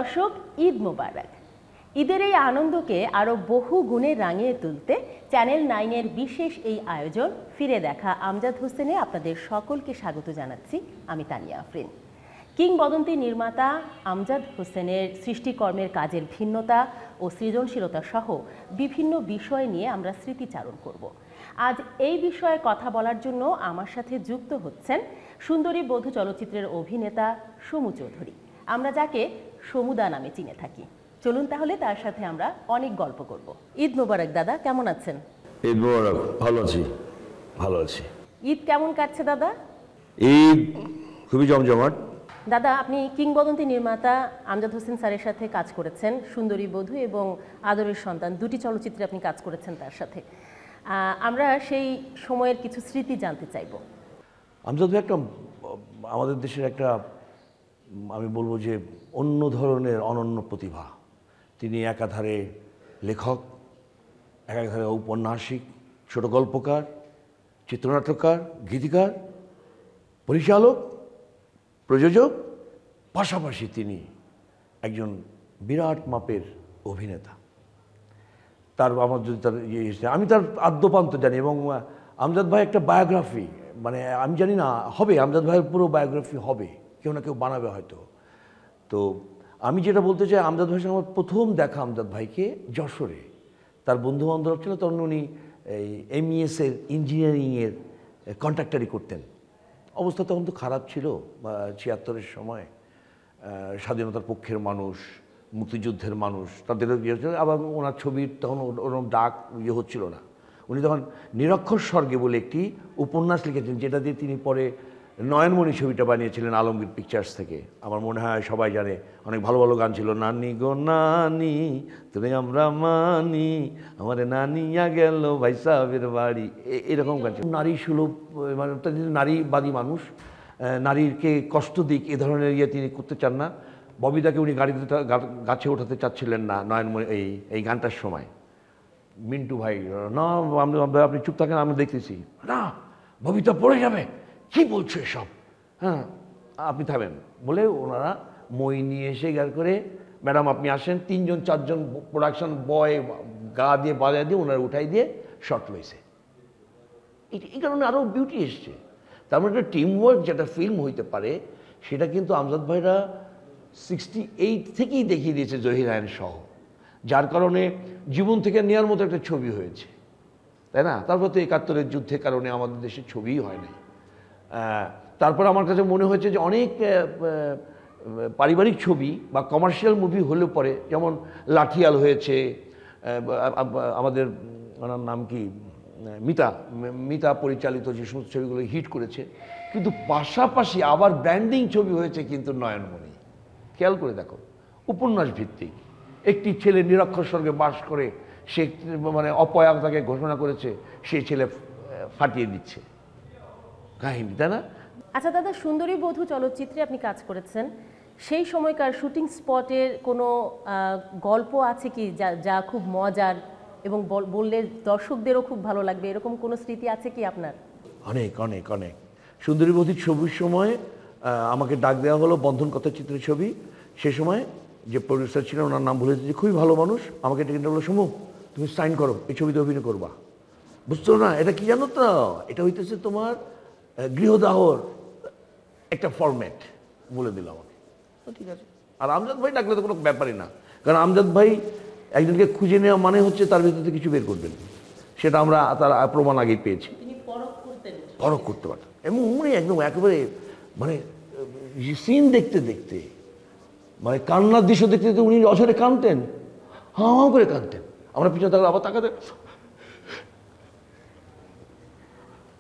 দর্শক, ঈদ মোবারক। ঈদের এই আনন্দকে আরও বহু গুণে রাঙিয়ে তুলতে চ্যানেল 9-এর বিশেষ এই আয়োজন ফিরে দেখা আমজাদ হোসেনে আপনাদের সকলকে স্বাগত জানাচ্ছি। আমি তানিয়া আফরিন। কিংবদন্তি নির্মাতা আমজাদ হোসেনের সৃষ্টিকর্মের কাজের ভিন্নতা ও সৃজনশীলতা সহ বিভিন্ন বিষয় নিয়ে আমরা স্মৃতিচারণ করব। আজ এই বিষয়ে কথা বলার জন্য আমার সাথে যুক্ত হচ্ছেন সুন্দরী বধূ চলচ্চিত্রের অভিনেতা সমু চৌধুরী, আমরা যাকে সমুদা নামে চিনে থাকি। চলুন তাহলে তার সাথে আমরা অনেক গল্প করব। ঈদ মোবারক দাদা, কেমন আছেন? ঈদ মোবারক। ভালো আছি, ভালো আছি। ঈদ কেমন কাটছে দাদা? ঈদ খুবই জমজমাট। দাদা, আপনি কিংবদন্তি নির্মাতা আমজাদ হোসেন স্যারের সাথে কাজ করেছেন। সুন্দরী বধূ এবং আদরের সন্তান দুটি চলচ্চিত্রে আপনি কাজ করেছেন তার সাথে। আমরা সেই সময়ের কিছু স্মৃতি জানতে চাইব। আমজাদ ভাই একটা আমাদের দেশের একটা, আমি বলবো যে অন্য ধরনের অনন্য প্রতিভা। তিনি একাধারে লেখক, একাধারে ঔপন্যাসিক, ছোট গল্পকার, চিত্রনাট্যকার, গীতিকার, পরিচালক, প্রযোজক, পাশাপাশি তিনি একজন বিরাট মাপের অভিনেতা। তার আমার যদি তার আমি তার আদ্যপান্ত জানি, এবং আমজাদ ভাই একটা বায়োগ্রাফি, মানে আমি জানি না হবে, আমজাদ ভাইয়ের পুরো বায়োগ্রাফি হবে, কেউ না কেউ বানাবে হয়তো। তো আমি যেটা বলতে চাই, আমজাদ ভাইয়ের সঙ্গে আমার প্রথম দেখা আমজাদ ভাইকে যশোরে, তার বন্ধুবান্ধব ছিল, তখন উনি এই MES-এর ইঞ্জিনিয়ারিংয়ের কন্ট্রাক্টারি করতেন। অবস্থা তখন তো খারাপ ছিল, ৭৬-এর সময়, স্বাধীনতার পক্ষের মানুষ, মুক্তিযুদ্ধের মানুষ, তাদেরও ইয়ে হচ্ছিল। আবার ওনার ছবির তখন ওরকম ডাক ইয়ে হচ্ছিল না। উনি তখন নিরক্ষর স্বর্গে বলে একটি উপন্যাস লিখেছেন, যেটা দিয়ে তিনি পরে নয়নমণি ছবিটা বানিয়েছিলেন আলমগীর পিকচার্স থেকে। আমার মনে হয় সবাই জানে, অনেক ভালো ভালো গান ছিল। নানি গো নানি তুমি আমরা মানি, আমার নানিয়া গেল ভাই সাহেবের বাড়ি, এরকম গান ছিল। নারী সুলভ, মানে নারীবাদী মানুষ, নারীকে কষ্ট দিক এ ধরনের ইয়ে তিনি করতে চান না। ববিদাকে উনি গাছে ওঠাতে চাচ্ছিলেন না নয়নমণি এই গানটার সময়। মিন্টু ভাই, না আপনি চুপ থাকেন, আমি দেখতেছি, না ববিতা পড়ে যাবে, কি বলছো এসব, হ্যাঁ আপনি থাকবেন বলে ওনারা মই নিয়ে এসে গার করে, ম্যাডাম আপনি আসেন, ৩-৪জন প্রোডাকশন বয় গা দিয়ে বাজায় দিয়ে ওনারা উঠাই দিয়ে শর্ট লইছে। এই কারণে আরও বিউটি এসছে। তার মানে একটা টিম ওয়ার্ক, যেটা ফিল্ম হইতে পারে, সেটা কিন্তু আমজাদ ভাইরা 68 থেকেই দেখিয়ে দিয়েছে, জহির রায়ন সহ, যার কারণে জীবন থেকে নেওয়ার মতো একটা ছবি হয়েছে, তাই না? তারপর তো ৭১-এর যুদ্ধের কারণে আমাদের দেশে ছবিই হয় নাই। তারপর আমার কাছে মনে হয়েছে যে অনেক পারিবারিক ছবি বা কমার্শিয়াল মুভি হলেও পরে, যেমন লাঠিয়াল হয়েছে, আমাদের ওনার নাম কি, মিতা পরিচালিত যে সমস্ত ছবিগুলো হিট করেছে, কিন্তু পাশাপাশি আবার ব্র্যান্ডিং ছবি হয়েছে কিন্তু নয়নমণি। খেয়াল করে দেখো, উপন্যাস ভিত্তিক, একটি ছেলে নিরক্ষর স্বর্গে বাস করে, সে মানে অপয়া তাকে ঘোষণা করেছে, সেই ছেলে ফাটিয়ে দিচ্ছে কাহিনী, তাই না? আচ্ছা দাদা, সুন্দরী বধূ চলচ্চিত্রে আপনি কাজ করেছেন, সেই সময়কার শুটিং স্পটের কোনো গল্প আছে কি যা খুব মজার এবং বললে দর্শকদেরও খুব ভালো লাগবে, এরকম কোনো স্মৃতি আছে কি আপনার? অনেক অনেক অনেক। সুন্দরী বধূর ছবির সময় আমাকে ডাক দেওয়া হলো, বন্ধন কথাচিত্রের ছবি। সে সময় যে প্রডিউসার ছিলেন, ওনার নাম ভুলে যাচ্ছি, খুবই ভালো মানুষ, আমাকে ডেকে বললো, সমু তুমি সাইন করো, এই ছবিতে অভিনয় করবা। বুঝতো না এটা কি জানো তো, এটা হইতেছে তোমার গৃহদাহর একটা ফরম্যাট, বলে দিল আমাকে। ঠিক আছে। আর আমজাদ ভাই ডাকলে তো কোনো ব্যাপারই না, কারণ আমজাদ ভাই একজনকে খুঁজে নেওয়া মানে হচ্ছে তার ভিতরে কিছু বের করবেন, সেটা আমরা তার প্রমাণ আগেই পেয়েছি। পরখ করতে পারতেন, এবং উনি একদম একেবারে মানে সিন দেখতে দেখতে, মানে কান্নার দৃশ্য দেখতে দেখতে উনি অঝরে কাঁদতেন, হাঁ করে কাঁদতেন। আমরা পিছনে থাকলে আবার তাকাতে,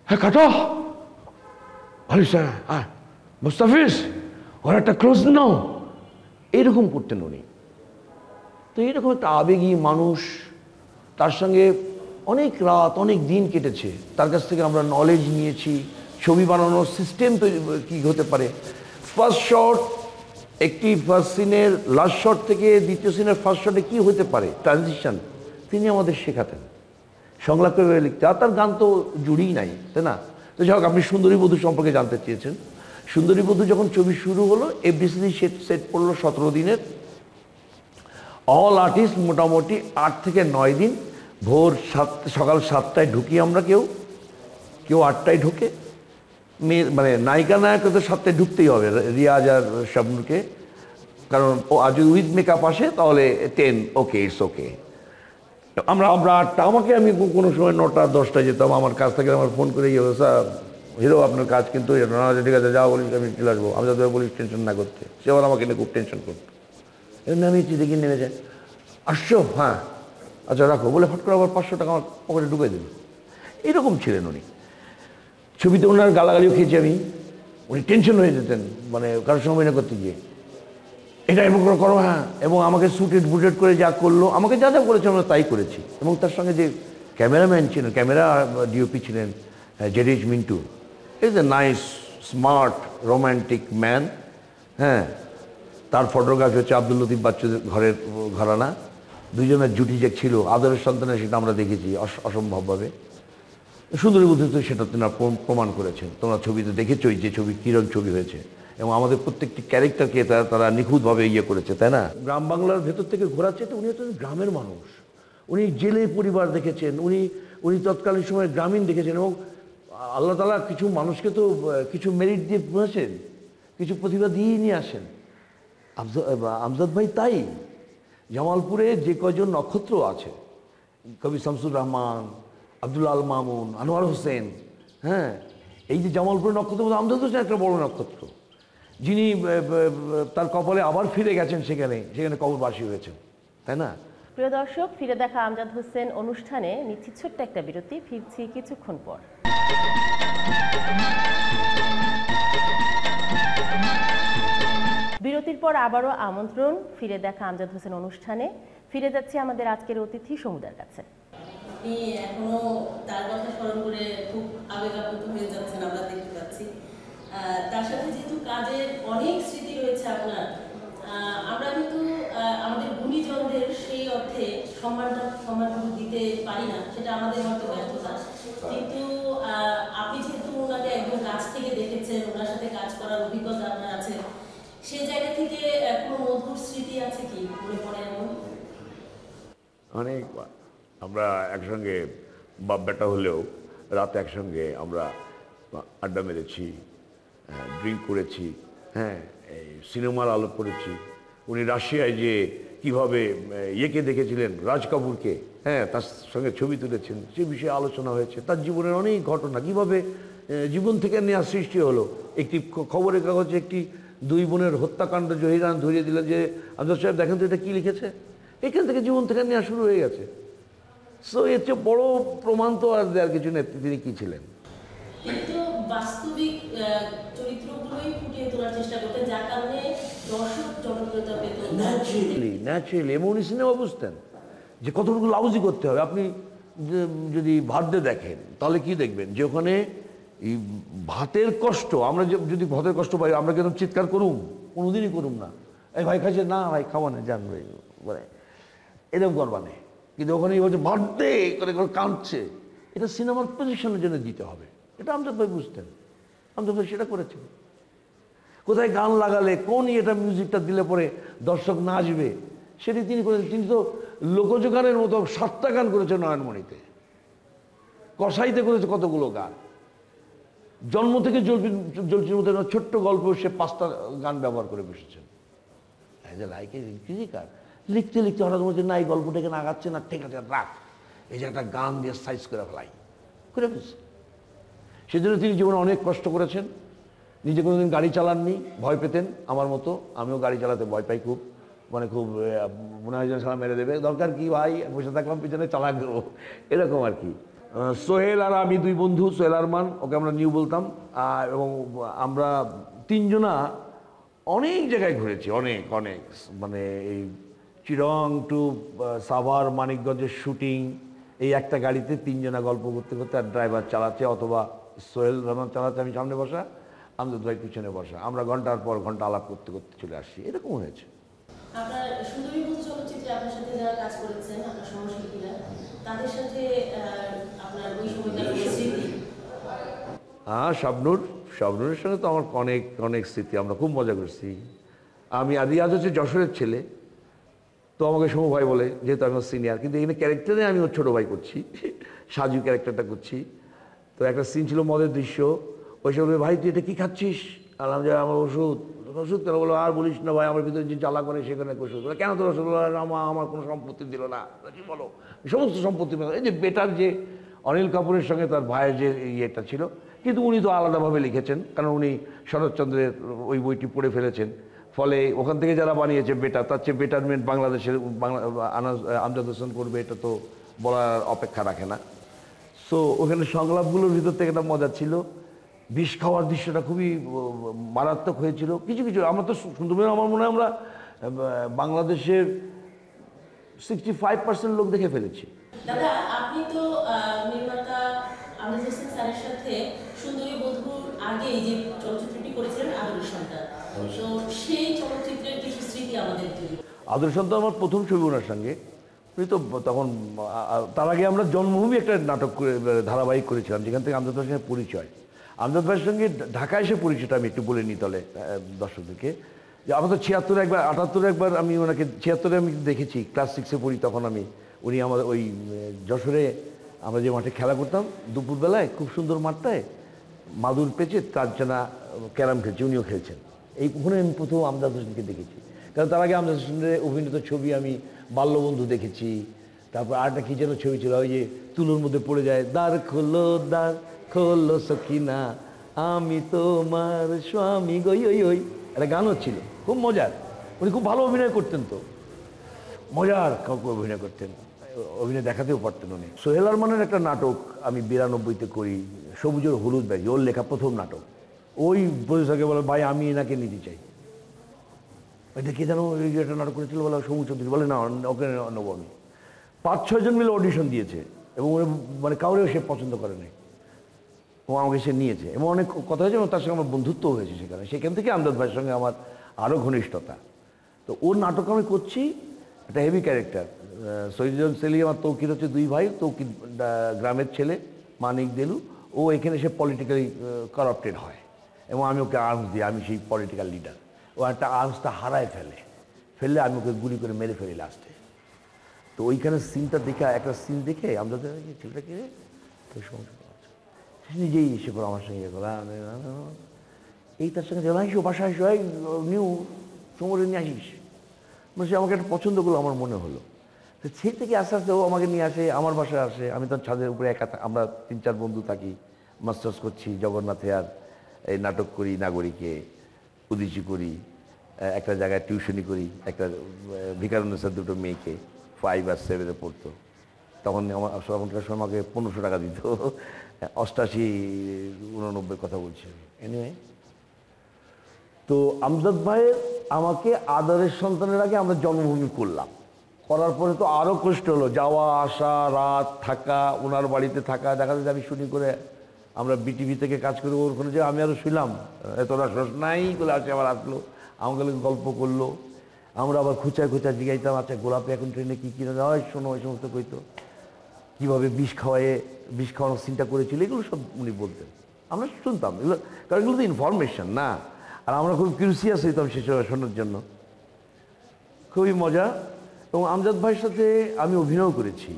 হ্যাঁ কাটো ভালো স্যার, হ্যাঁ মুস্তাফিজ ওর একটা ক্লোজ নাও, এইরকম করতেন উনি। তো এইরকম একটা আবেগী মানুষ, তার সঙ্গে অনেক রাত অনেক দিন কেটেছে, তার কাছ থেকে আমরা নলেজ নিয়েছি, ছবি বানানোর সিস্টেম তৈরি কী হতে পারে। ফার্স্ট শট, একটি ফার্স্ট সিনের লাস্ট শট থেকে দ্বিতীয় সিনের ফার্স্ট শটে কী হতে পারে, ট্রানজিশন তিনি আমাদের শেখাতেন, সংলাপ করে লিখতে। আর তার গান তো জুড়িই নাই, তাই না? তো যাই হোক, আপনি সুন্দরী বধূ সম্পর্কে জানতে চেয়েছেন। সুন্দরী বধূ যখন ছবি শুরু হলো, FDCC সেট পড়লো 17 দিনের, অল আর্টিস্ট মোটামুটি 8 থেকে 9 দিন, ভোর সকাল 7টায় ঢুকি আমরা, কেউ 8টায় ঢুকে, মানে নায়িকা নায়ক তো 7টায় ঢুকতেই হবে, রিয়াজ আর শাবনুরকে, কারণ ও আজ উইথ মেকআপ আসে তাহলে 10 ওকে, ইটস ওকে। আমরা 8টা, আমাকে আমি কোনো সময় 9টা 10টায় যেতাম, আমার কাছ থেকে আমার ফোন করে স্যার হিরো আপনার কাজ কিন্তু ঠিক আছে যাও বলিস আমি চলে আসবো, আমি যাদের বলিস টেনশন না করতে, সে আবার আমাকে নিয়ে খুব টেনশন করতো। নামিয়েছি, দেখি নেমে যায়, আসছো, হ্যাঁ আচ্ছা রাখো বলে ফট করে আবার 500 টাকা আমার পকেটে ঢুকে দিল। এরকম ছিলেন উনি। ছবিতে ওনার গালাগালিও খেয়েছি আমি, উনি টেনশন হয়ে যেতেন মানে কারোর সঙ্গে অভিনয় করতে গিয়ে, এটা এরকম করো, হ্যাঁ, এবং আমাকে সুটেড বুটেড করে যা করলো, আমাকে যা যা করেছে আমরা তাই করেছি। এবং তার সঙ্গে যে ক্যামেরাম্যান ছিলেন, ক্যামেরা ডিওপি ছিলেন জেডিজ Mintu, is a nice smart romantic man. হ্যাঁ, তার ফটোগ্রাফি হচ্ছে আব্দুল লতিফ বাচ্চুদের ঘরের ঘরানা, দুইজনের জুটি যে ছিল আদরের সন্তানের, সেটা আমরা দেখেছি অসম্ভবভাবে। সুন্দরী বুদ্ধিতে সেটা তোমরা প্রমাণ করেছেন, তোমরা ছবিতে দেখেছই যে ছবি কীরকম ছবি হয়েছে, এবং আমাদের প্রত্যেকটি ক্যারেক্টারকে তারা নিখুঁতভাবে ইয়ে করেছে, তাই না? গ্রাম বাংলার ভেতর থেকে ঘোরার চেয়ে উনি হচ্ছেন গ্রামের মানুষ, উনি জেলে পরিবার দেখেছেন, উনি তৎকালীন সময় গ্রামীণ দেখেছেন, এবং আল্লাহ তাআলা কিছু মানুষকে তো কিছু মেরিট দিয়ে বুঝেছেন, কিছু প্রতিভা দিয়েই নিয়ে আসেন। আমজাদ ভাই তাই, জামালপুরে যে কয়জন নক্ষত্র আছে, কবি শামসুর রহমান, আব্দুল আল মামুন, আনোয়ার হোসেন, হ্যাঁ, এই যে জামালপুরের নক্ষত্র, আমজাদ হোসেন একটা বড় নক্ষত্র, যিনি তার কপালে আবার ফিরে গেছেন, সেখানে কবরবাসী হয়েছেন, তাই না? প্রিয় দর্শক, ফিরে দেখা আমজাদ হোসেন অনুষ্ঠানে নিচ্ছি ছোট্ট একটা বিরতি, ফিরছি কিছুক্ষণ পর। বিরতির পর আবারও আমন্ত্রণ ফিরে দেখা আমজাদ হোসেন অনুষ্ঠানে। ফিরে যাচ্ছি আমাদের আজকের অতিথি সমুদার কাছে। আপনি এখনো তার কথা স্মরণ করে খুব আবেগ আপ্লুত হয়ে যাচ্ছেন, আমরা দেখতে পাচ্ছি। তার সাথে যেহেতু কাজের অনেক স্মৃতি রয়েছে আপনার, আমরা কিন্তু আমাদের গুণীজনদের সেই অর্থে সম্মানটুকু দিতে পারি না, সেটা আমাদের হয়তো ব্যর্থতা। কিন্তু আপনি যেহেতু ওনাকে একদম কাছ থেকে দেখেছেন, ওনার সাথে কাজ করার অভিজ্ঞতা আপনার আছে, সেই জায়গা থেকে কোনো মধুর স্মৃতি আছে কি মনে পড়ে এমন? অনেক, আমরা একসঙ্গে বাপ বেটা হলেও রাতে একসঙ্গে আমরা আড্ডা মেরেছি, ড্রিঙ্ক করেছি, হ্যাঁ, এই সিনেমার আলো করেছি। উনি রাশিয়ায় যে কীভাবে ইয়েকে দেখেছিলেন, রাজ কাপুরকে, হ্যাঁ, তার সঙ্গে ছবি তুলেছেন, সে বিষয়ে আলোচনা হয়েছে। তার জীবনের অনেক ঘটনা, কীভাবে জীবন থেকে নেওয়া সৃষ্টি হলো। একটি খবরের কাগজে একটি 2 বোনের হত্যাকাণ্ড জহিরান ধরিয়ে দিলেন যে আমজাদ সাহেব দেখেন তো এটা কী লিখেছে, এখান থেকে জীবন থেকে নেওয়া শুরু হয়ে গেছে। সো এর চেয়ে বড় প্রমাণ তো আর দেওয়ার কিছু নেই তিনি কী ছিলেন। কিন্তু বাস্তবিক চরিত্রগুলোই ফুটিয়ে তোলার চেষ্টা করতেন, যার কারণে দর্শক জনপ্রিয়তা পেত। ন্যাচুরালি এবং উনি সিনেমা বুঝতেন যে কতটুকু লাউজি করতে হবে। আপনি যদি ভাত দিয়ে দেখেন তাহলে কি দেখবেন যে ওখানে এই ভাতের কষ্ট, আমরা যদি ভাতের কষ্ট পাই আমরা কেন চিৎকার করুম? কোনোদিনই করুম না, এই ভাই খাইছে না, ভাই খাওয়া না, জান ভাই, মানে এরকম করবা নেই। কিন্তু ওখানে বলছে ভাত দে করে কাঁদছে, এটা সিনেমার পজিশনের জন্য দিতে হবে, এটা আমজাদ ভাই বুঝতেন, আমজাদ ভাই সেটা করেছেন। কোথায় গান লাগালে কোন এটা মিউজিকটা দিলে পরে দর্শক নাচবে সেটি তিনি করেছেন। তিনি তো লোকজ গানের মতো 7টা গান করেছেন নয়নমণিতে, কসাইতে করেছে কতগুলো গান, জন্ম থেকে জলপির মতো ছোট্ট গল্প সে 5টা গান ব্যবহার করে বসেছেন। ফিজিকার লিখতে লিখতে হঠাৎ বলছে না এই গল্পটাকে নাগাচ্ছে না, ঠিক আছে রাখ, এই যে একটা গান দিয়ে সাইজ করে ফেলাই করে ফেলছে। সেজন্য তিনি জীবনে অনেক কষ্ট করেছেন। নিজে কোনোদিন গাড়ি চালাননি, ভয় পেতেন আমার মতো, আমিও গাড়ি চালাতে ভয় পাই খুব, মানে খুব মনে হয় যেন সারা মেরে দেবে, দরকার কি ভাই, বসে থাকলাম পিছনে চালাক দেবো, এরকম আর কি। সোহেল আর আমি 2 বন্ধু, সোহেল আরমান, ওকে আমরা নিউ বলতাম, এবং আমরা 3 জনা অনেক জায়গায় ঘুরেছি, অনেক অনেক, মানে এই চিরং টু সাভার মানিকগঞ্জের শুটিং, এই একটা গাড়িতে 3 জনা গল্প করতে করতে, আর ড্রাইভার চালাচ্ছে অথবা সোহেল রহমান চালাচ্ছে, আমি সামনে বসা, আমজাদ ভাই পিছনে বসা, আমরা ঘন্টার পর ঘন্টা আলাপ করতে করতে চলে আসছি, এরকম হয়েছে। আপনার সুন্দরী বন্ধু চলচ্চিত্রে আপনার সাথে যারা কাজ করেছেন, আপনার সহশিল্পীরা, তাদের সাথে আপনার ওই সময়কার স্মৃতি? হ্যাঁ, শাবনুরের সঙ্গে তো আমার অনেক অনেক স্মৃতি, আমরা খুব মজা করছি। আমি রিয়াজ হচ্ছে যশোরের ছেলে, তো আমাকে সমু ভাই বলে, যেহেতু আমি সিনিয়র, কিন্তু এখানে ক্যারেক্টারে আমি ওর ছোটো ভাই করছি, সাজু ক্যারেক্টারটা করছি। তো একটা সিন ছিল মদের দৃশ্য, ওই সময় ভাই তুই এটা কী খাচ্ছিস? আলাম যে আমার ওষুধ। ওষুধ কেন? বলো আর বলিস না ভাই, আমার ভিতরে যে জ্বালা করে সেখানে ওষুধ। কেন তোর ওষুধ? আমার কোনো সম্পত্তি দিল না। কি বলো? সমস্ত সম্পত্তি, এই যে বেটার যে অনিল কাপুরের সঙ্গে তার ভাইয়ের যে ইয়েটা ছিল, কিন্তু উনি তো আলাদাভাবে লিখেছেন, কারণ উনি শরৎচন্দ্রের ওই বইটি পড়ে ফেলেছেন। ফলে ওখান থেকে যারা বানিয়েছে বেটার, তার চেয়ে বেটারমেন্ট বাংলাদেশের আমজাদ হোসেন করবে এটা তো বলার অপেক্ষা রাখে না। সো ওখানে সংলাপগুলোর ভিতর থেকে একটা মজা ছিল। বিষ খাওয়ার দৃশ্যটা খুবই মারাত্মক হয়েছিল। কিছু কিছু আমরা তো সুন্দরবনে আমার মনে হয় আমরা বাংলাদেশের 65% লোক দেখে ফেলেছি। দাদা, আপনি তো নির্মাতা আমজাদ হোসেন স্যারের সাথে সুন্দরী বধূর আগেই যে চলচ্চিত্রটি করেছিলেন আদরের সন্তান, তো সেই চলচ্চিত্রের কিছু স্মৃতি আমাদের তৈরি। আদরের সন্তান আমার প্রথম ছবি ওনার সঙ্গে। উনি তো তখন, তার আগে আমরা জন্মভূমি একটা নাটক করে ধারাবাহিক করেছিলাম, যেখান থেকে আমজাদ ভাইয়ের সঙ্গে পরিচয়। আমজাদ ভাইয়ের সঙ্গে ঢাকায় এসে পরিচয়টা আমি একটু বলে নিই তাহলে দর্শকদেরকে, যে আমরা তো 76 একবার 78 একবার আমি ওনাকে 76-এ আমি দেখেছি, ক্লাস 6-এ পড়ি তখন আমি। উনি আমাদের ওই যশোরে আমরা যে মাঠে খেলা করতাম দুপুরবেলায়, খুব সুন্দর মাঠটায় মাদুর পেঁচে তার জানা ক্যারাম খেলছে, উনিও খেলছেন। এই ওখানে আমি প্রথম আমজাদ হোসেনকে দেখেছি। কারণ তার আগে আমজাদ হোসেনের অভিনীত ছবি আমি বাল্যবন্ধু দেখেছি, তারপর আরেকটা কী যেন ছবি ছিল, ওই যে তুলোর মধ্যে পড়ে যায়, দ্বার খোলো সখিনা আমি তোমার স্বামী গই, ওই একটা গানও ছিল, খুব মজার। উনি খুব ভালো অভিনয় করতেন, তো মজার কাউকে অভিনয় করতেন, অভিনয় দেখাতেও পারতেন উনি। সোহেল আরমানের একটা নাটক আমি 92-তে করি, সবুজের হলুদ ব্যাগ, ওর লেখা প্রথম নাটক। ওই প্রযোজকে বলে ভাই আমি এনাকে নিতে চাই। এটা কে যেন ওই একটা নাটক করেছিল, বলে সবুজ চৌধুরী, বলে না ওকে নেবো আমি। 5-6 জন মিলে অডিশন দিয়েছে এবং মানে কাউরেও সে পছন্দ করে নাই, ও আমাকে সে নিয়েছে এবং অনেক কথা হয়েছে এবং তার সঙ্গে আমার বন্ধুত্ব হয়েছে সেখানে। সেখান থেকে আমজাদ ভাইয়ের সঙ্গে আমার আরও ঘনিষ্ঠতা। তো ওর নাটক আমি করছি, একটা হেভি ক্যারেক্টার। সৈয়দ সেলিম আর তৌকির হচ্ছে দুই ভাই, তৌকির গ্রামের ছেলে, মানিক দেলু, ও এখানে সে পলিটিক্যালি কারাপ্টেড হয় এবং আমি ওকে আর্মস দিই, আমি সেই পলিটিক্যাল লিডার। ও একটা আর্মসটা হারায় ফেললে আমি ওকে গুলি করে মেরে ফেলি লাস্টে। তো ওইখানে সিনটা দেখে, একটা সিন দেখে আমজাদ ছেলেটাকে নিজেই এসে করো আমার সঙ্গে এই তার সঙ্গে এসো বাসায় এসো, নিউ সমরে নিয়ে আসিস, মানে সে আমাকে একটা পছন্দ করলো আমার মনে হলো। তো সেই থেকে আস্তে আস্তে ও আমাকে নিয়ে আসে, আমার বাসায় আসে। আমি তো ছাদের উপরে একা, আমরা 3-4 বন্ধু থাকি, মাস্টার্স করছি জগন্নাথে, আর এই নাটক করি, নাগরিকে উদিচি করি, একটা জায়গায় টিউশনি করি, একটা ভিকারুন্নেসার দুটো মেয়েকে 5 আর 7-এ পড়তো। তখন তখনকার সময় আমাকে 1500 টাকা দিত, 88-89 কথা বলছি এনিওয়ে। তো আমজাদ ভাইয়ের আমাকে আদরের সন্তানের আগে আমরা জন্মভূমি করার পরে তো আরও কষ্ট হলো, যাওয়া আসা, রাত থাকা, ওনার বাড়িতে থাকা। দেখা যাচ্ছে আমি শুটিং করে আমরা বিটিভি থেকে কাজ করে ওখানে যে আমি আরও শুইলাম, তোরা শোষ নাই বলে আসে, আবার আসলো আমাকে গল্প করলো, আমরা আবার খুঁচায় জিগাইতাম, আচ্ছা গোলাপে এখন ট্রেনে কী কিনে হয় শোনো, ওই সমস্ত কইতো, কীভাবে বিষ খাওয়ানোর সিনটা করেছিল, এগুলো সব উনি বলতেন, আমরা শুনতাম এগুলো, কারণ এগুলো তো ইনফরমেশন না। আর আমরা খুব কিউরিয়াস হইতাম সেসব শোনার জন্য, খুবই মজা। এবং আমজাদ ভাইয়ের সাথে আমি অভিনয় করেছি,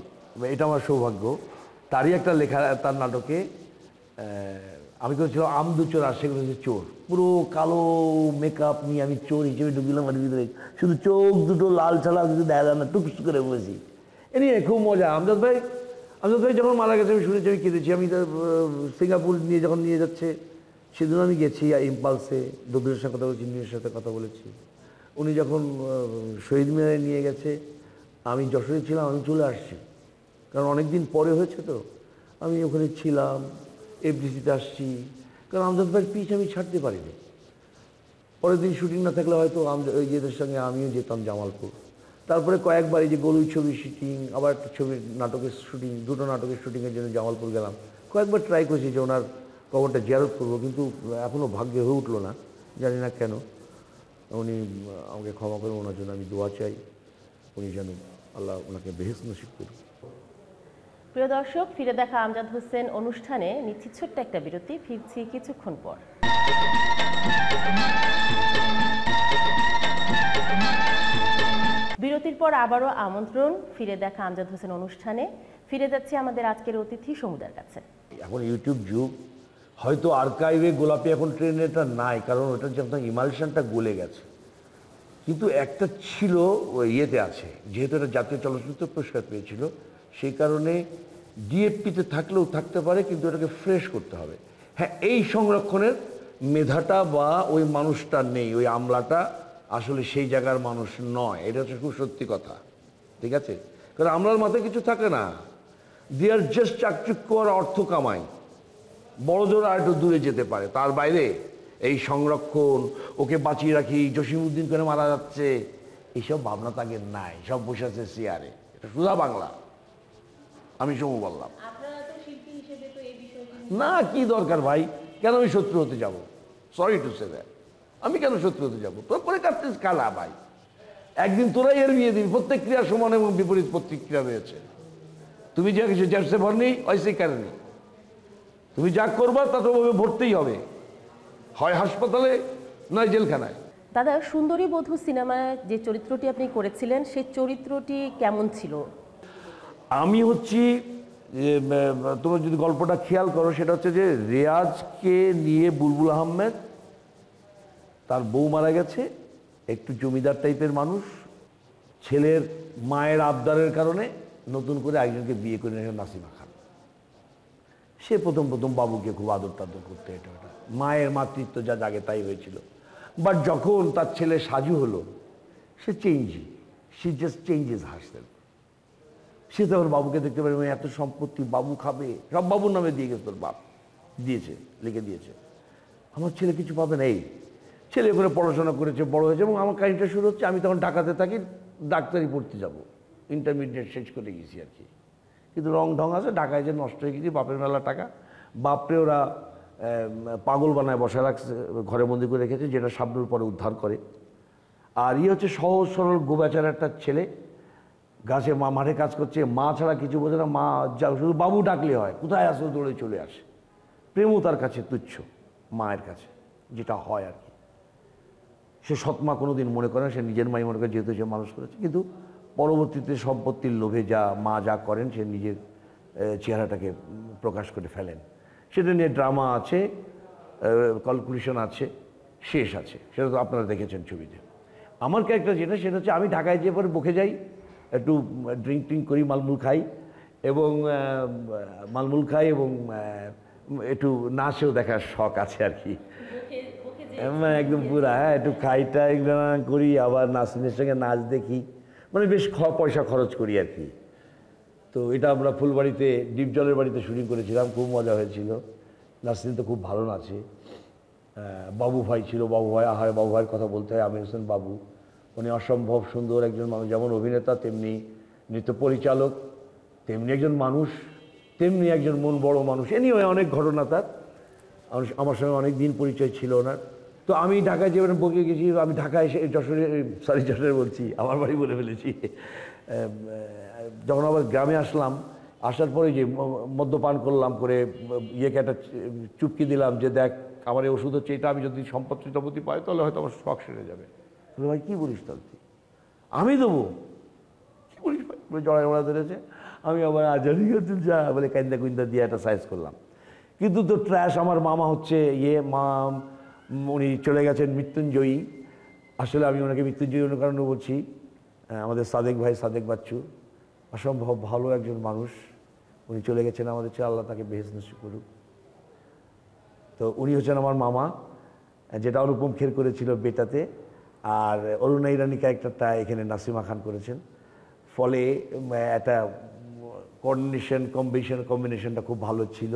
এটা আমার সৌভাগ্য। তারই একটা লেখা, তার নাটকে আমি করেছিলাম আমদুচোর, আর সেগুলো হচ্ছে চোর, পুরো কালো মেকআপ নিয়ে আমি চোর হিসেবে ঢুকিলাম বাড়ির ভিতরে, শুধু চোখ দুটো লাল ছাড়া কিছু দেখা যায় না, টুকস করে বলেছি। এ নিয়ে খুব মজা। আমজাদ ভাই যখন মারা গেছে আমি শুনেছি, আমি কেঁদেছি। আমি সিঙ্গাপুর যখন নিয়ে যাচ্ছে সেদিন আমি গেছি ইম্পালসে, দবিরের সাথে কথা বলেছি, নীরের সাথে কথা বলেছি। উনি যখন শহীদ মিনারে নিয়ে গেছে, আমি যশোরে ছিলাম, আমি চলে আসছি, কারণ অনেক দিন পরে হয়েছে তো। আমি ওখানে ছিলাম, এফডিসিতে আসছি, কারণ আমজাদ ভাইয়ের পিচ আমি ছাড়তে পারিনি। পরের দিন শুটিং না থাকলে হয়তো এদের সঙ্গে আমিও যেতাম জামালপুর। তারপরে কয়েকবার এই যে গলুই ছবির শুটিং, আবার একটা ছবির নাটকের শুটিং, দুটো নাটকের শুটিংয়ের জন্য জামালপুর গেলাম। কয়েকবার ট্রাই করেছি যে ওনার কবরটা জিয়ারত করবো, কিন্তু এখনও ভাগ্যে হয়ে উঠলো না, জানি না কেন। উনি আমাকে ক্ষমা করে, ওনার জন্য আমি দোয়া চাই, উনি যেন আল্লাহ ওনাকে বেহেশত নসিব করুন। প্রিয় দর্শক, ফিরে দেখা আমজাদ হোসেন অনুষ্ঠানে নিচ্ছি ছোট্ট একটা বিরতি, ফিরছি কিছুক্ষণ পর। বিরতির পর আবারও আমন্ত্রণ ফিরে দেখা আমজাদ হোসেন অনুষ্ঠানে। ফিরে যাচ্ছি আমাদের আজকের অতিথি সমুদার কাছে। এখন ইউটিউব যুগ, হয়তো আর্কাইভে গোলাপি এখন ট্রেনেটা নাই, কারণ ওটার যে আপনার ইমালশনটা গলে গেছে, কিন্তু একটা ছিল ইয়েতে আছে, যেহেতু এটা জাতীয় চলচ্চিত্র পুরস্কার পেয়েছিল, সেই কারণে ডিএফপিতে থাকলেও থাকতে পারে, কিন্তু এটাকে ফ্রেশ করতে হবে। হ্যাঁ, এই সংরক্ষণের মেধাটা বা ওই মানুষটা নেই, ওই আমলাটা আসলে সেই জায়গার মানুষ নয়, এটা হচ্ছে খুব সত্যি কথা, ঠিক আছে? কারণ আমলার মাথায় কিছু থাকে না, দে আর জাস্ট চাকচিক্য আর অর্থ কামাই, বড় জোর আর একটু দূরে যেতে পারে, তার বাইরে এই সংরক্ষণ, ওকে বাঁচিয়ে রাখি, জসিমউদ্দিন করে মারা যাচ্ছে, এইসব ভাবনা তাকে নাই, সব বসে আছে চেয়ারে। এটা সুধা বাংলা, আমি সমু বললাম। না, কি দরকার ভাই, কেন আমি শত্রু হতে যাব? সরি টু সে দ্যাট, আমি কেন শত্রু হতে যাবো? তোর পরে কাটতিস কালা ভাই, একদিন তোরাই এর বিয়ে দিবি। প্রত্যেক ক্রিয়া সমান এবং বিপরীত প্রতিক্রিয়া রয়েছে। তুমি যা কিছু জ্যাসে ভরনি ওইসে কারণে তুমি যা করবা তা তো ভরতেই হবে, হয় হাসপাতালে নয় জেলখানায়। দাদা, সুন্দরী বধূ সিনেমায় যে চরিত্রটি আপনি করেছিলেন সেই চরিত্রটি কেমন ছিল? আমি হচ্ছি, তোমার যদি গল্পটা খেয়াল করো, সেটা হচ্ছে যে রেয়াজকে নিয়ে বুলবুল আহমেদ, তার বউ মারা গেছে, একটু জমিদার টাইপের মানুষ, ছেলের মায়ের আবদারের কারণে নতুন করে একজনকে বিয়ে করে নিয়ে নাসিমা খান। সে প্রথম বাবুকে খুব আদর টাদর করতে, এটা ওটা মায়ের মাতৃত্ব যা জাগে তাই হয়েছিল। বাট যখন তার ছেলে সাজু হলো, সে সে জাস্ট চেঞ্জেস হারসেলফ। সে তখন বাবুকে দেখতে পারে, এত সম্পত্তি বাবু খাবে, সব বাবুর নামে দিয়ে গেছে, তোর বাপ দিয়েছে, লিখে দিয়েছে, আমার ছেলে কিছু পাবে না। এই ছেলে করে পড়াশোনা করেছে, বড় হয়েছে, এবং আমার কাহিনীটা শুরু হচ্ছে, আমি তখন ঢাকাতে থাকি, ডাক্তারি পড়তে যাব, ইন্টারমিডিয়েট শেষ করে গেছি আর কি। কিন্তু রং ঢং আছে, ঢাকায় যে নষ্ট হয়ে গেছি, বাপের মেলা টাকা, বাপরে ওরা পাগল বানায় বসা রাখছে, ঘরে বন্দি করে রেখেছে, যেটা শাবনুর পরে উদ্ধার করে। আর হচ্ছে সহজ সরল গোবেচার একটা ছেলে, গাছে মাঠে কাজ করছে, মা ছাড়া কিছু বোঝে না, মা যা শুধু বাবু ডাকলে হয়, কোথায় আসো দৌড়ে চলে আসে। প্রেমও তার কাছে তুচ্ছ, মায়ের কাছে যেটা হয় আর কি। সে সৎমা কোনো দিন মনে করে না, সে নিজের মাই মনে করে, যেহেতু সে মানুষ করেছে। কিন্তু পরবর্তীতে সম্পত্তির লোভে মা যা করেন, সে নিজের চেহারাটাকে প্রকাশ করে ফেলেন। সেটা নিয়ে ড্রামা আছে, ক্যালকুলেশন আছে, শেষ আছে, সেটা তো আপনারা দেখেছেন ছবিতে। আমার ক্যারেক্টার যেটা, সেটা হচ্ছে আমি ঢাকায় যেয়ে পরে বকে যাই, একটু ড্রিঙ্ক খাই, এবং একটু নাচেও দেখার শখ আছে আর কি, একদম পুরা। হ্যাঁ, একটু খাইটা করি, আবার নাসরিনের সঙ্গে নাচ দেখি, মানে বেশ পয়সা খরচ করি আর কি। তো এটা আমরা ফুলবাড়িতে, ডিপজলের বাড়িতে শুটিং করেছিলাম, খুব মজা হয়েছিল। নাসরিন তো খুব ভালো নাচে। বাবু ভাই ছিল, বাবু ভাইয়ের কথা বলতে হয়, আমির হোসেন বাবু। উনি অসম্ভব সুন্দর একজন মানুষ, যেমন অভিনেতা তেমনি নৃত্য পরিচালক, তেমনি একজন মানুষ, তেমনি একজন মন বড় মানুষ। এনিওয়ে অনেক ঘটনা তার, আমার সঙ্গে অনেক দিন পরিচয় ছিল ওনার। তো আমি ঢাকায় যেভাবে বকে গেছি, আমি ঢাকায় এসে যশোরে বলছি, আমার বাড়ি বলে ফেলেছি। যখন আবার গ্রামে আসলাম, আসার পরে যে মদ্যপান করলাম, করে ইয়েকে একটা চুপকি দিলাম যে দেখ আমার এই ওষুধ হচ্ছে, এটা আমি যদি সম্পত্তি পাই তাহলে হয়তো আমার শখ সেরে যাবে। বলে ভাই কী বলিস তাহলে তুই, আমি দেবো, কী বলিস ভাই, বলে জড়াই ওড়া ধরেছে। আমি আবার আজারি যা বলে কুইন্দা দিয়ে একটা সাইজ করলাম। কিন্তু তো ট্র্যাশ। আমার মামা হচ্ছে উনি চলে গেছেন মৃত্যুঞ্জয়ী। আসলে আমি ওনাকে মৃত্যুঞ্জয়ী অন্য কারণে বলছি, আমাদের সাদেক বাচ্চু অসম্ভব ভালো একজন মানুষ, উনি চলে গেছেন আমাদের চেয়ে, আল্লাহ তাকে বেহেশত নসিব করুক। তো উনি হচ্ছেন আমার মামা, যেটা অনুপম খের করেছিল বেটাতে, আর অরুণা ইরানি ক্যারেক্টারটা এখানে নাসিমা খান করেছেন। ফলে একটা কম্বিনেশনটা খুব ভালো ছিল।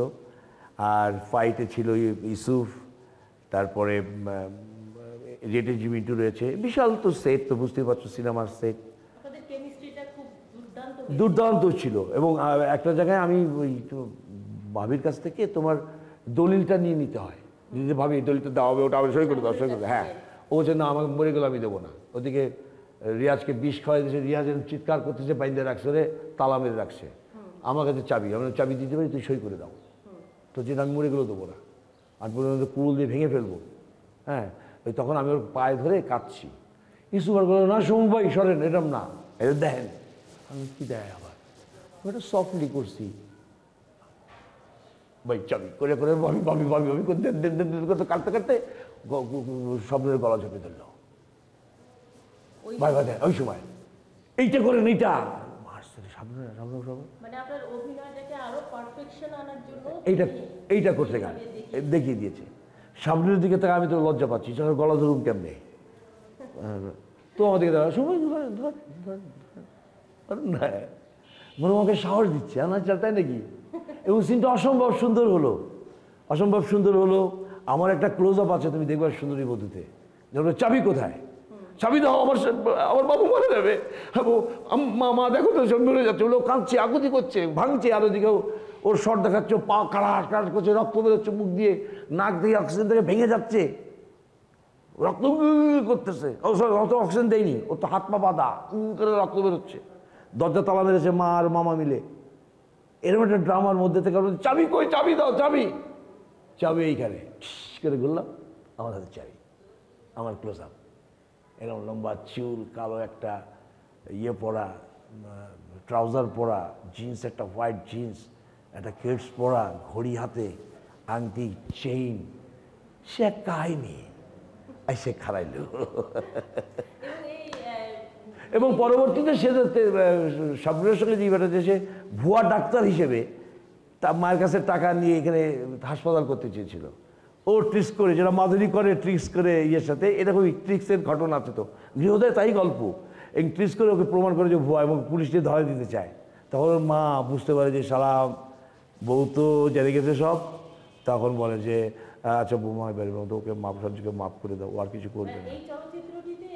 আর ফাইটে ছিল ইউসুফ, তারপরে জিমিটু রয়েছে, বিশাল তো সেট, তো বুঝতেই পারছো সিনেমার সেট দুর্দান্ত ছিল। এবং একটা জায়গায় আমি ওই ভাবির কাছ থেকে তোমার দলিলটা নিয়ে নিতে হয়, যদি ভাবি দলিলটা দেওয়া হবে, ওটা সই করে দাও। হ্যাঁ, ও যে না আমাকে মরে গেলো আমি দেবো না। ওদিকে রিয়াজকে বিষ খাওয়াই দিয়েছে, রিয়াজ চিৎকার করতেছে, বাইন্দে রাখছে, ওরে তালা মেরে রাখছে, আমার কাছে চাবি, আমরা চাবি দিতে পারি, তুই সই করে দাও। তো যেটা আমি মরে গেলেও দেবো না, আর পর্যন্ত কুড়ুল দিয়ে ভেঙে ফেলবো। হ্যাঁ, ওই তখন আমি ওর পায়ে ধরে কাঁদছি, ইসুবার বলল না সমু ভাই সরেন, এরম না, এটা দেখেন। আমি কি দেয় আবার, ওটা সফটলি করছি ভাই, চাবি করে করে ভাবি ভাবি ভাবি ভাবি করতে কাটতে কাটতে স্বপ্নের গলা চেপে ধরলো। ভাই ভাই ওই সময় এইটা করেন, এইটা সামনে সামনে সামনে মানে আপনার অভিনয়টাকে আরো পারফেকশন আনার জন্য এইটা করতে গেলে দেখিয়ে দিয়েছে। সামনের দিকে থেকে আমি তো লজ্জা পাচ্ছি, গলা ধরুন কেমনে, তো আমাদেরকে দেখা সময় না মনে আমাকে সাহস দিচ্ছে না, তাই নাকি? এবং সিনটা অসম্ভব সুন্দর হলো, অসম্ভব সুন্দর হলো। আমার একটা ক্লোজ আপ আছে, তুমি দেখবে সুন্দরী বধূতে, যেমন চাবি কোথায়, চাবি দাও, আমার বাবু মরে যাবে, মা দেখো তো সব মরে যাচ্ছে, ওগুলো কাঁদছে, আকুতি করছে, ভাঙছে, আর ওদিকেও ওর শর্ট দেখাচ্ছে, পা কাড়াট কাড়াট করছে, রক্ত বেরোচ্ছে মুখ দিয়ে, নাক দিয়ে অক্সিজেন থেকে ভেঙে যাচ্ছে, রক্ত করতেছে। ও সরি, অত অক্সিজেন দেয়নি, ওর তো হাত পা বাঁধা, করে রক্ত বেরোচ্ছে, দরজা তালা মেরেছে মা আর মামা মিলে। এরকম একটা ড্রামার মধ্যে থেকে চাবি কই, চাবি দাও, চাবি, চাবি এইখানে করে বললাম, আমার হাতে চাবি, আমার ক্লোজ আপ, এরকম লম্বা চুল, কালো একটা ইয়ে পরা, ট্রাউজার পরা, জিন্স, একটা হোয়াইট জিন্স, একটা কেটস পরা, ঘড়ি হাতে, আংটি, চেইন, সে এক কাহিনী সে খারাইল। এবং পরবর্তীতে সে স্বপ্নের সঙ্গে জীবিকাটা যে সে ভুয়া ডাক্তার হিসেবে তার মায়ের কাছে টাকা নিয়ে এখানে হাসপাতাল করতে চেয়েছিল। ও ট্রিক্স করে, যেটা মাধুরী করে ট্রিক্স করে ইয়ের সাথে, এরকম ট্রিক্সের ঘটনা আছে তো গৃহদয়, তাই গল্প। এই ট্রিক্স করে ওকে প্রমাণ করে যে ভুয়া, এবং পুলিশকে ধরে দিতে চায়। তখন ওর মা বুঝতে পারে যে শালা বউ তো জেনে গেছে সব, তখন বলে যে আচ্ছা বৌমা এবার ওকে সবজিকে মাফ করে দাও, ও আর কিছু করবে না। এই চলচ্চিত্রটিতে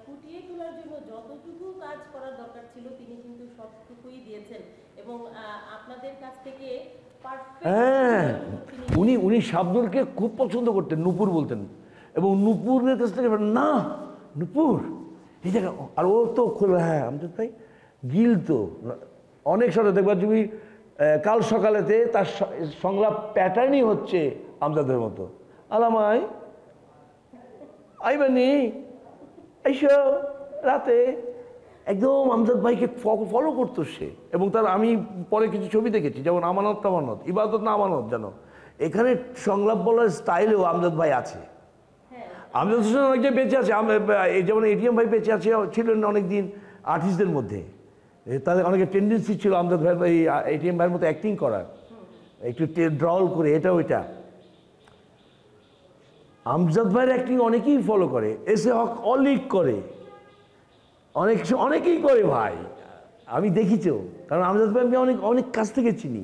ফুটিয়ে তোলার জন্য যতটুকু কাজ করার দরকার ছিল তিনি কিন্তু সবটুকুই দিয়েছেন, এবং আপনাদের কাছ থেকে হ্যাঁ, উনি শাবনুরকে খুব পছন্দ করতেন, নূপুর বলতেন, এবং নূপুরের কাছ থেকে না নূপুর এই জায়গা, আর ও তো খোলা, হ্যাঁ আমজাদ ভাই গিল তো অনেক সাথে দেখবার তুমি কাল সকালেতে তার সংলাপ প্যাটার্নই হচ্ছে আমজাদের মতো, আলামাই আইবানি আইসো রাতে, একদম আমজাদ ভাইকে ফলো করতো সে। এবং তার আমি পরে কিছু ছবি দেখেছি, যেমন আমানত তামানত, ইবাদত না আমানত, যেন এখানে সংলাপ বলার স্টাইলেও আমজাদ ভাই আছে। আমজাদ হোসেন অনেক জায়গায় বেঁচে আছে, যেমন এটিএম ভাই বেঁচে আছে, ছিলেন অনেকদিন আর্টিস্টদের মধ্যে, তাদের অনেকের টেন্ডেন্সি ছিল আমজাদ ভাই এই এটিএম ভাইয়ের মতো অ্যাক্টিং করার, একটু ড্রল করে এটা ওইটা। আমজাদ ভাইয়ের অ্যাক্টিং অনেকেই ফলো করে, এসে হক অলিক করে, অনেকেই করে ভাই, আমি দেখিছো, কারণ আমজাদ ভাই আমি অনেক অনেক কাছ থেকে চিনি।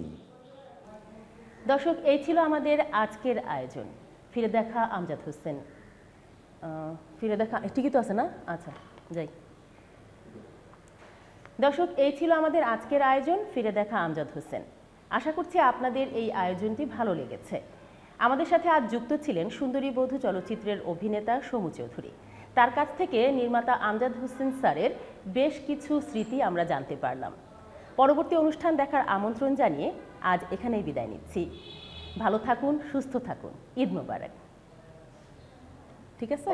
দর্শক, এই ছিল আমাদের আজকের আয়োজন, ফিরে দেখা আমজাদ হোসেন। ফিরে দেখা ঠিকই তো আছে না? আচ্ছা যাই। দর্শক, এই ছিল আমাদের আজকের আয়োজন, ফিরে দেখা আমজাদ হোসেন। আশা করছি আপনাদের এই আয়োজনটি ভালো লেগেছে। আমাদের সাথে আজ যুক্ত ছিলেন সুন্দরী বধূ চলচ্চিত্রের অভিনেতা সমু চৌধুরী। তার কাছ থেকে নির্মাতা আমজাদ হোসেন স্যারের বেশ কিছু স্মৃতি আমরা জানতে পারলাম। পরবর্তী অনুষ্ঠান দেখার আমন্ত্রণ জানিয়ে আজ এখানেই বিদায় নিচ্ছি। ভালো থাকুন, সুস্থ থাকুন, ঈদ মোবারক। ঠিক আছে।